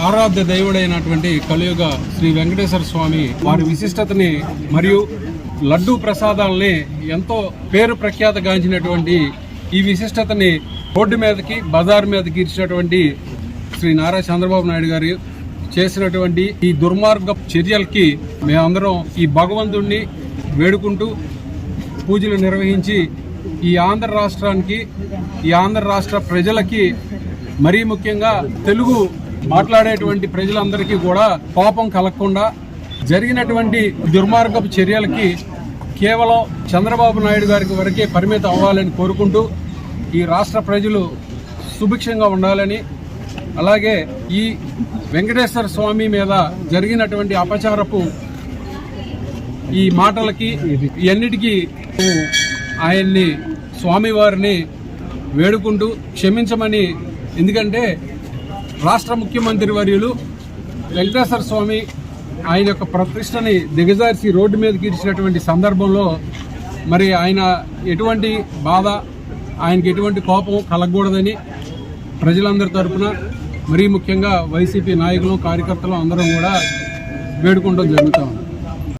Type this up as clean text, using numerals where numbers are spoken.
ఆరాధ్య దైవుడైనటువంటి కలియుగ శ్రీ వెంకటేశ్వర స్వామి వారి విశిష్టతని మరియు లడ్డూ ప్రసాదాలని ఎంతో పేరు ప్రఖ్యాతగాంచినటువంటి ఈ విశిష్టతని రోడ్డు మీదకి బజార్ మీదకి ఇచ్చినటువంటి శ్రీ నారా చంద్రబాబు నాయుడు గారు చేసినటువంటి ఈ దుర్మార్గ చర్యలకి మేమందరం ఈ భగవంతుడిని వేడుకుంటూ పూజలు నిర్వహించి ఈ ఆంధ్ర రాష్ట్రానికి ఈ ఆంధ్ర రాష్ట్ర ప్రజలకి మరీ ముఖ్యంగా తెలుగు మాట్లాడేటువంటి ప్రజలందరికీ కూడా పాపం కలగకుండా జరిగినటువంటి దుర్మార్గపు చర్యలకి కేవలం చంద్రబాబు నాయుడు గారికి వరకే పరిమితం అవ్వాలని కోరుకుంటూ ఈ రాష్ట్ర ప్రజలు సుభిక్షంగా ఉండాలని, అలాగే ఈ వెంకటేశ్వర స్వామి మీద జరిగినటువంటి అపచారపు ఈ మాటలకి ఇవన్నిటికీ ఆయన్ని స్వామివారిని వేడుకుంటూ క్షమించమని, ఎందుకంటే రాష్ట్ర ముఖ్యమంత్రి వర్యులు వెంకటేశ్వర స్వామి ఆయన యొక్క ప్రతిష్టని దిగజార్చి రోడ్డు మీదకి ఇచ్చినటువంటి సందర్భంలో మరి ఆయన ఎటువంటి బాధ, ఆయనకి ఎటువంటి కోపం కలగకూడదని ప్రజలందరి తరఫున మరీ ముఖ్యంగా వైసీపీ నాయకులు కార్యకర్తలు అందరం కూడా వేడుకుంటూ జరుగుతూ ఉంది.